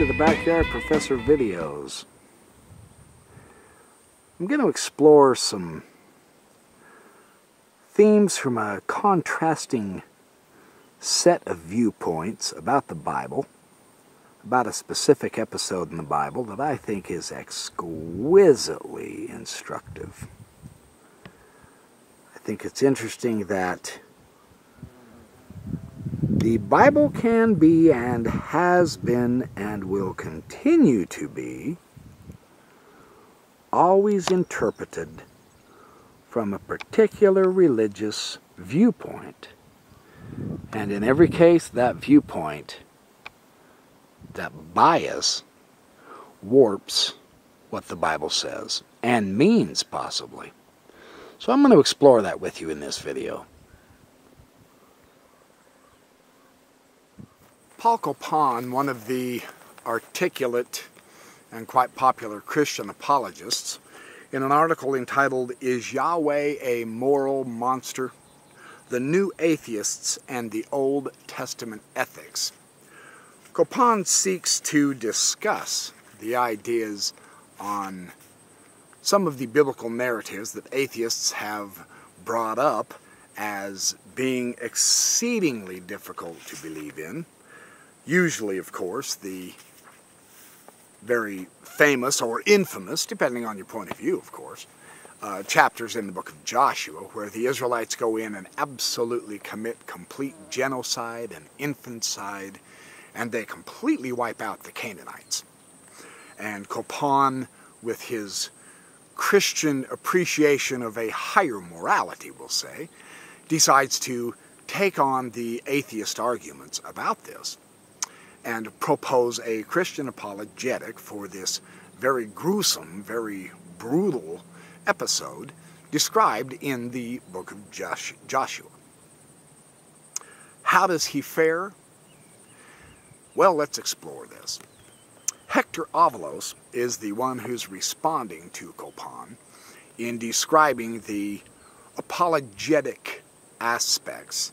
to the Backyard Professor videos. I'm going to explore some themes from a contrasting set of viewpoints about the Bible, about a specific episode in the Bible that I think is exquisitely instructive. I think it's interesting that the Bible can be and has been and will continue to be always interpreted from a particular religious viewpoint. And in every case, that viewpoint, that bias, warps what the Bible says and means, possibly. So I'm going to explore that with you in this video. Paul Copan, one of the articulate and quite popular Christian apologists, in an article entitled, "Is Yahweh a Moral Monster? The New Atheists and the Old Testament Ethics," Copan seeks to discuss the ideas on some of the biblical narratives that atheists have brought up as being exceedingly difficult to believe in. Usually, of course, the very famous or infamous, depending on your point of view, of course, chapters in the book of Joshua, where the Israelites go in and absolutely commit complete genocide and infanticide, and they completely wipe out the Canaanites. And Copan, with his Christian appreciation of a higher morality, we'll say, decides to take on the atheist arguments about this and propose a Christian apologetic for this very gruesome, very brutal episode described in the book of Joshua. How does he fare? Well, let's explore this. Hector Avalos is the one who's responding to Copan in describing the apologetic aspects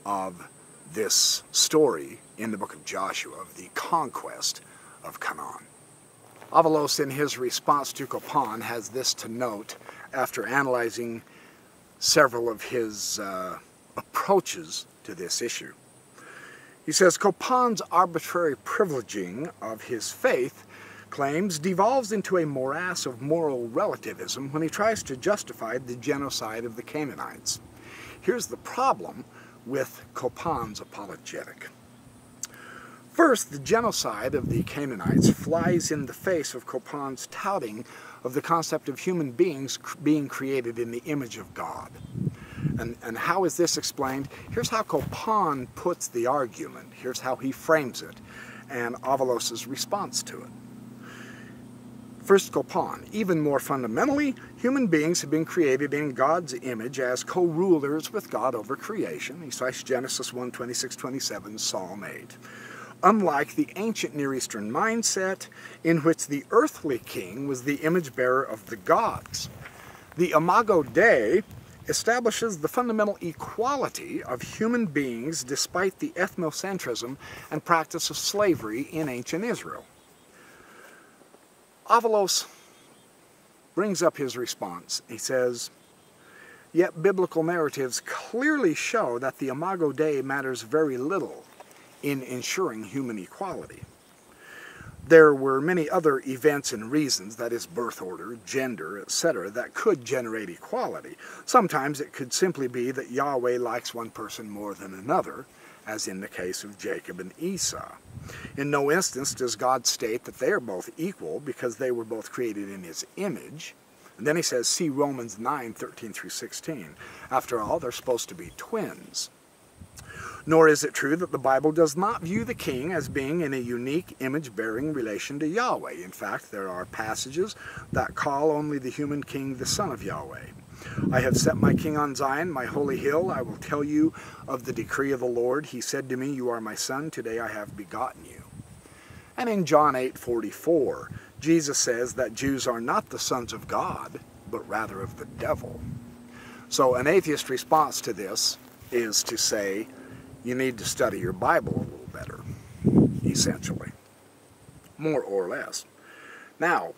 of this story in the book of Joshua, of the conquest of Canaan. Avalos, in his response to Copan, has this to note after analyzing several of his approaches to this issue. He says, Copan's arbitrary privileging of his faith claims devolves into a morass of moral relativism when he tries to justify the genocide of the Canaanites. Here's the problem with Copan's apologetic. First, the genocide of the Canaanites flies in the face of Copan's touting of the concept of human beings being created in the image of God. And how is this explained? Here's how Copan puts the argument. Here's how he frames it, and Avalos' response to it. First, Copan, even more fundamentally, human beings have been created in God's image as co-rulers with God over creation. He cites Genesis 1, 26, 27, Psalm 8. Unlike the ancient Near Eastern mindset, in which the earthly king was the image bearer of the gods. The Imago Dei establishes the fundamental equality of human beings despite the ethnocentrism and practice of slavery in ancient Israel. Avalos brings up his response. He says, yet biblical narratives clearly show that the Imago Dei matters very little in ensuring human equality. There were many other events and reasons, that is, birth order, gender, etc., that could generate equality. Sometimes it could simply be that Yahweh likes one person more than another, as in the case of Jacob and Esau. In no instance does God state that they are both equal because they were both created in his image. And then he says, see Romans 9, 13 through 16. After all, they're supposed to be twins. Nor is it true that the Bible does not view the king as being in a unique image-bearing relation to Yahweh. In fact, there are passages that call only the human king the son of Yahweh. I have set my king on Zion, my holy hill. I will tell you of the decree of the Lord. He said to me, you are my son. Today I have begotten you. And in John 8:44, Jesus says that Jews are not the sons of God, but rather of the devil. So an atheist response to this is to say, you need to study your Bible a little better, essentially. more or less. Now,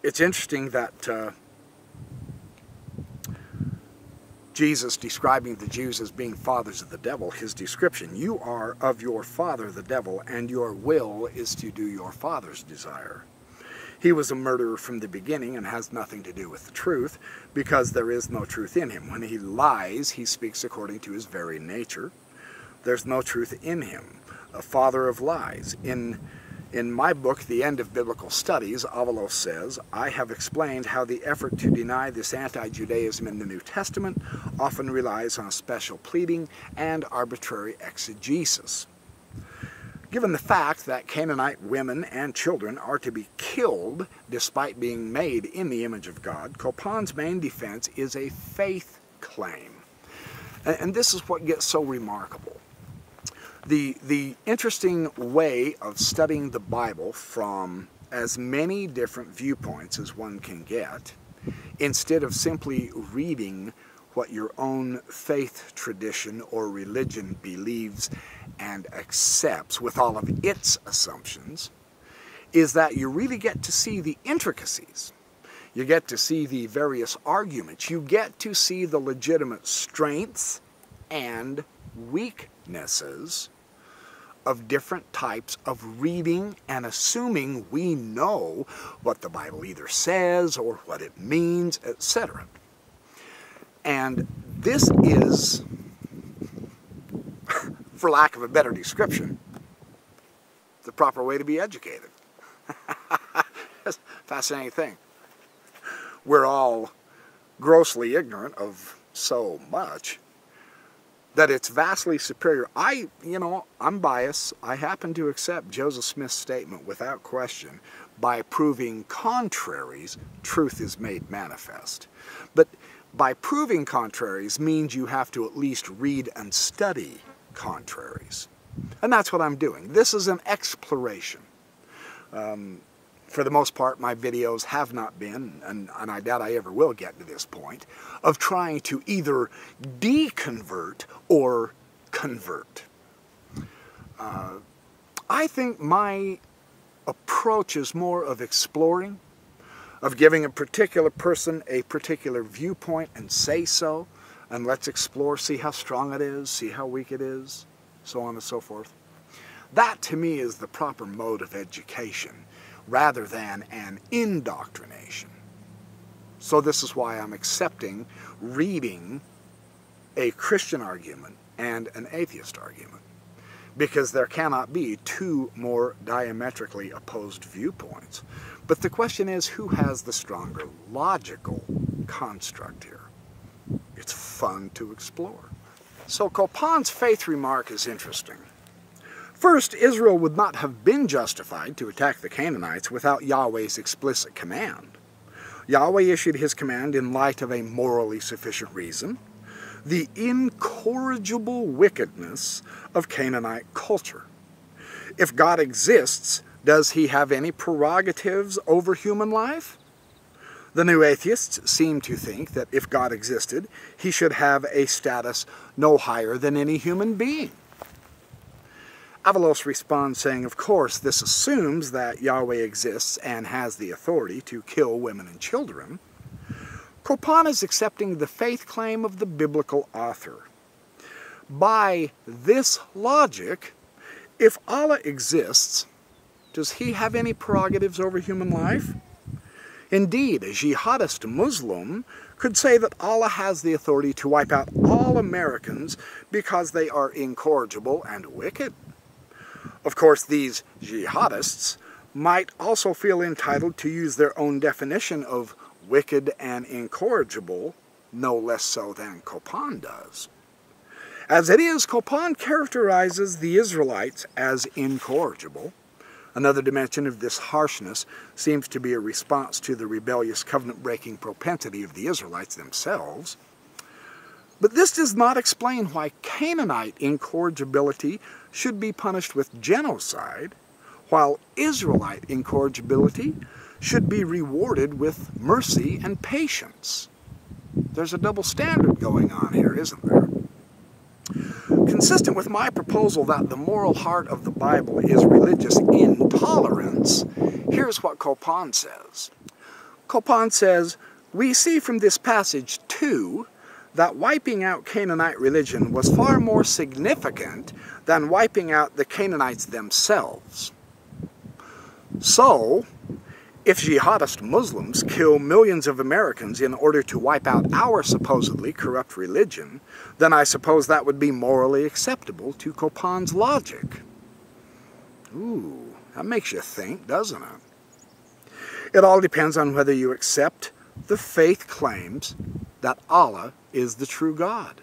it's interesting that Jesus describing the Jews as being fathers of the devil, his description, you are of your father the devil, and your will is to do your father's desire. He was a murderer from the beginning and has nothing to do with the truth, because there is no truth in him. When he lies, he speaks according to his very nature. There's no truth in him. A father of lies. In my book, The End of Biblical Studies, Avalos says, I have explained how the effort to deny this anti-Judaism in the New Testament often relies on special pleading and arbitrary exegesis. Given the fact that Canaanite women and children are to be killed despite being made in the image of God, Copan's main defense is a faith claim. And this is what gets so remarkable. The interesting way of studying the Bible from as many different viewpoints as one can get, instead of simply reading what your own faith tradition or religion believes and accepts with all of its assumptions, is that you really get to see the intricacies. You get to see the various arguments. You get to see the legitimate strengths and weaknesses of different types of reading and assuming we know what the Bible either says or what it means, etc. And this is, for lack of a better description, the proper way to be educated. It's a fascinating thing. We're all grossly ignorant of so much that it's vastly superior. I'm biased. I happen to accept Joseph Smith's statement without question. By proving contraries, truth is made manifest. But by proving contraries means you have to at least read and study contraries. And that's what I'm doing. This is an exploration. For the most part, my videos have not been, and I doubt I ever will get to this point, of trying to either deconvert or convert. I think my approach is more of exploring, of giving a particular person a particular viewpoint and say so, and let's explore, see how strong it is, see how weak it is, so on and so forth. That, to me, is the proper mode of education, rather than an indoctrination. So this is why I'm accepting reading a Christian argument and an atheist argument, because there cannot be two more diametrically opposed viewpoints. But the question is, who has the stronger logical construct here? It's fun to explore. So Copan's faith remark is interesting. First, Israel would not have been justified to attack the Canaanites without Yahweh's explicit command. Yahweh issued his command in light of a morally sufficient reason: the incorrigible wickedness of Canaanite culture. If God exists, does he have any prerogatives over human life? The new atheists seem to think that if God existed, he should have a status no higher than any human being. Avalos responds saying, of course, this assumes that Yahweh exists and has the authority to kill women and children. Copan is accepting the faith claim of the biblical author. By this logic, if Allah exists, does he have any prerogatives over human life? Indeed, a jihadist Muslim could say that Allah has the authority to wipe out all Americans because they are incorrigible and wicked. Of course, these jihadists might also feel entitled to use their own definition of wicked and incorrigible, no less so than Copan does. As it is, Copan characterizes the Israelites as incorrigible. Another dimension of this harshness seems to be a response to the rebellious covenant-breaking propensity of the Israelites themselves. But this does not explain why Canaanite incorrigibility should be punished with genocide, while Israelite incorrigibility should be rewarded with mercy and patience. There's a double standard going on here, isn't there? Consistent with my proposal that the moral heart of the Bible is religious intolerance, here's what Copan says. Copan says, "We see from this passage, too, that wiping out Canaanite religion was far more significant than wiping out the Canaanites themselves. So, if jihadist Muslims kill millions of Americans in order to wipe out our supposedly corrupt religion, then I suppose that would be morally acceptable to Copan's logic." Ooh, that makes you think, doesn't it? It all depends on whether you accept the faith claims that Allah is the true God.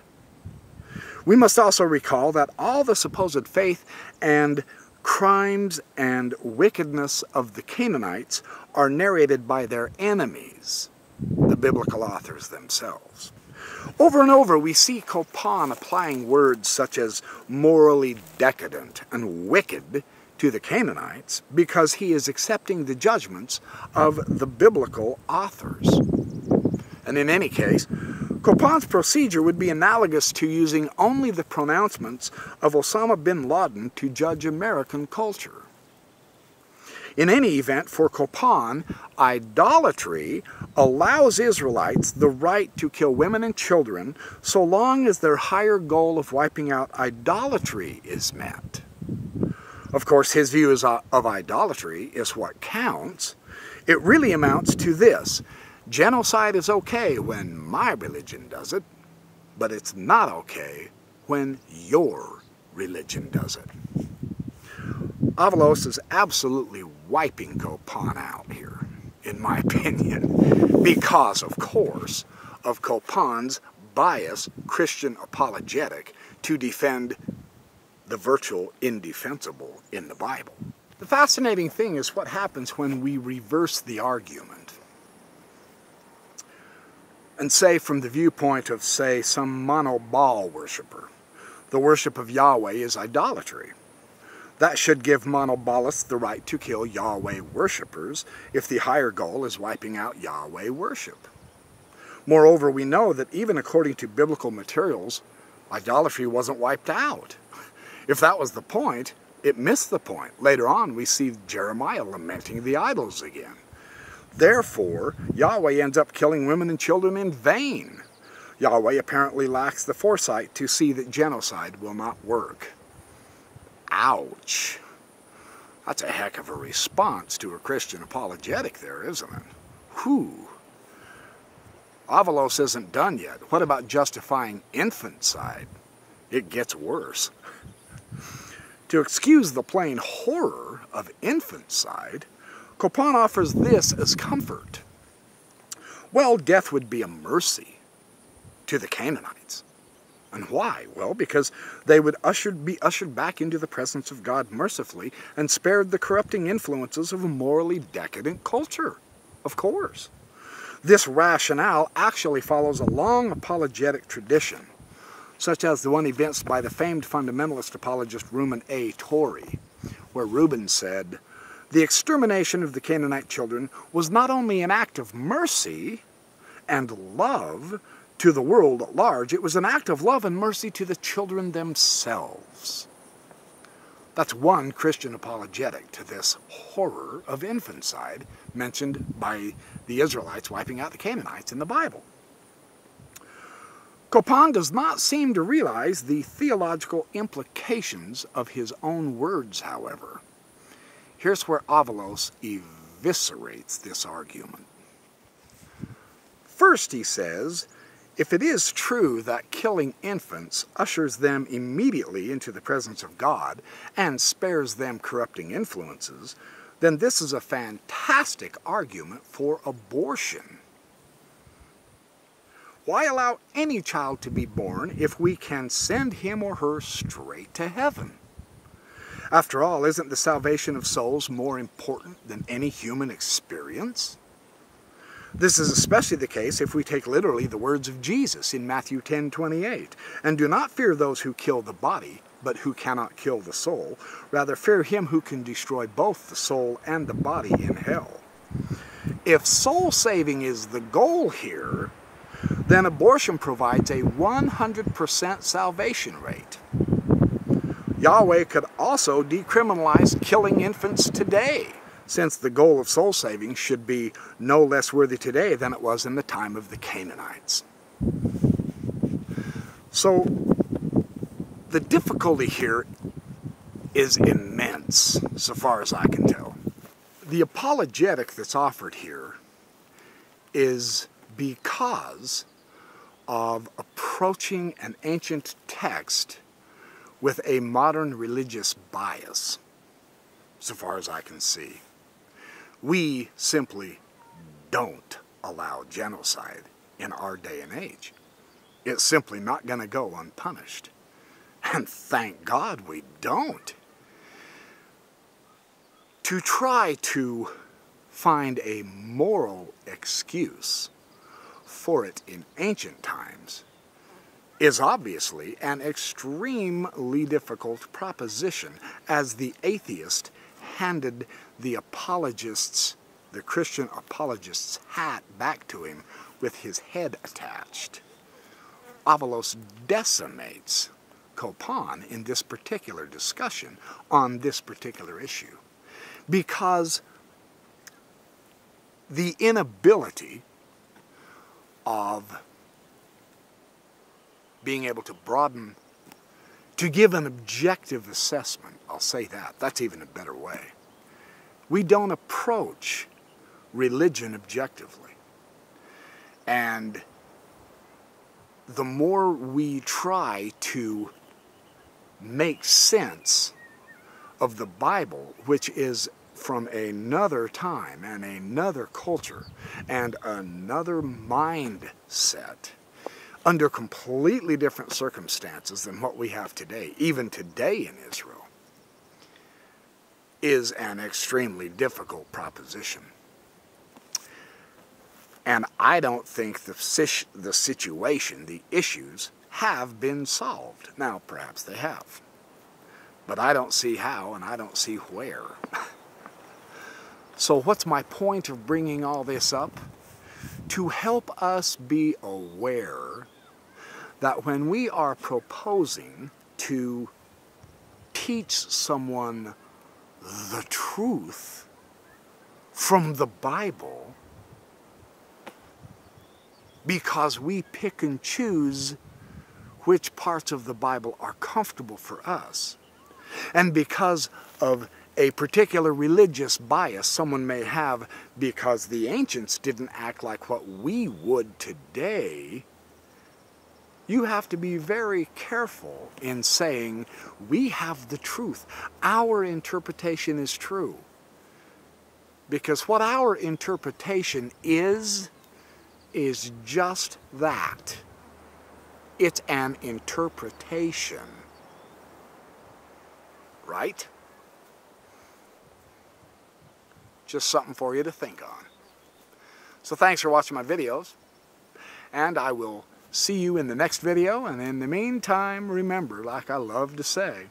We must also recall that all the supposed faith and crimes and wickedness of the Canaanites are narrated by their enemies, the biblical authors themselves. Over and over we see Copan applying words such as morally decadent and wicked to the Canaanites because he is accepting the judgments of the biblical authors. And in any case, Copan's procedure would be analogous to using only the pronouncements of Osama bin Laden to judge American culture. In any event, for Copan, idolatry allows Israelites the right to kill women and children so long as their higher goal of wiping out idolatry is met. Of course, his view of idolatry is what counts. It really amounts to this: genocide is okay when my religion does it, but it's not okay when your religion does it. Avalos is absolutely wiping Copan out here, in my opinion, because, of course, of Copan's biased Christian apologetic to defend the virtual indefensible in the Bible. The fascinating thing is what happens when we reverse the argument and say, from the viewpoint of, say, some mono-Baal worshiper, the worship of Yahweh is idolatry. That should give mono-Baalists the right to kill Yahweh worshippers if the higher goal is wiping out Yahweh worship. Moreover, we know that even according to biblical materials, idolatry wasn't wiped out. If that was the point, it missed the point. Later on, we see Jeremiah lamenting the idols again. Therefore, Yahweh ends up killing women and children in vain. Yahweh apparently lacks the foresight to see that genocide will not work. Ouch. That's a heck of a response to a Christian apologetic there, isn't it? Whew. Avalos isn't done yet. What about justifying infanticide? It gets worse. To excuse the plain horror of infanticide, Copan offers this as comfort. Well, death would be a mercy to the Canaanites. And why? Well, because they would be ushered back into the presence of God mercifully and spared the corrupting influences of a morally decadent culture. Of course. This rationale actually follows a long apologetic tradition, such as the one evinced by the famed fundamentalist apologist Reuben A. Torrey, where Reuben said, "The extermination of the Canaanite children was not only an act of mercy and love to the world at large, it was an act of love and mercy to the children themselves." That's one Christian apologetic to this horror of infanticide mentioned by the Israelites wiping out the Canaanites in the Bible. Copan does not seem to realize the theological implications of his own words, however. Here's where Avalos eviscerates this argument. First, he says, if it is true that killing infants ushers them immediately into the presence of God and spares them corrupting influences, then this is a fantastic argument for abortion. Why allow any child to be born if we can send him or her straight to heaven? After all, isn't the salvation of souls more important than any human experience? This is especially the case if we take literally the words of Jesus in Matthew 10:28, "And do not fear those who kill the body, but who cannot kill the soul. Rather fear him who can destroy both the soul and the body in hell." If soul saving is the goal here, then abortion provides a 100% salvation rate. Yahweh could also decriminalize killing infants today, since the goal of soul saving should be no less worthy today than it was in the time of the Canaanites. So the difficulty here is immense, so far as I can tell. The apologetic that's offered here is because of approaching an ancient text with a modern religious bias, so far as I can see. We simply don't allow genocide in our day and age. It's simply not going to go unpunished. And thank God we don't. To try to find a moral excuse for it in ancient times is obviously an extremely difficult proposition, as the atheist handed the apologists, the Christian apologist's hat back to him with his head attached. Avalos decimates Copan in this particular discussion on this particular issue, because the inability of being able to broaden, to give an objective assessment, I'll say that, that's even a better way. We don't approach religion objectively. And the more we try to make sense of the Bible, which is from another time and another culture and another mindset, under completely different circumstances than what we have today, even today in Israel, is an extremely difficult proposition. And I don't think the situation, the issues, have been solved. Now, perhaps they have. But I don't see how, and I don't see where. So what's my point of bringing all this up? To help us be aware that when we are proposing to teach someone the truth from the Bible, because we pick and choose which parts of the Bible are comfortable for us, and because of a particular religious bias someone may have because the ancients didn't act like what we would today, you have to be very careful in saying, we have the truth. Our interpretation is true. Because what our interpretation is just that. It's an interpretation. Right? Just something for you to think on. So thanks for watching my videos, and I will see you in the next video, and in the meantime, remember, like I love to say,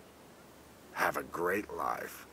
have a great life.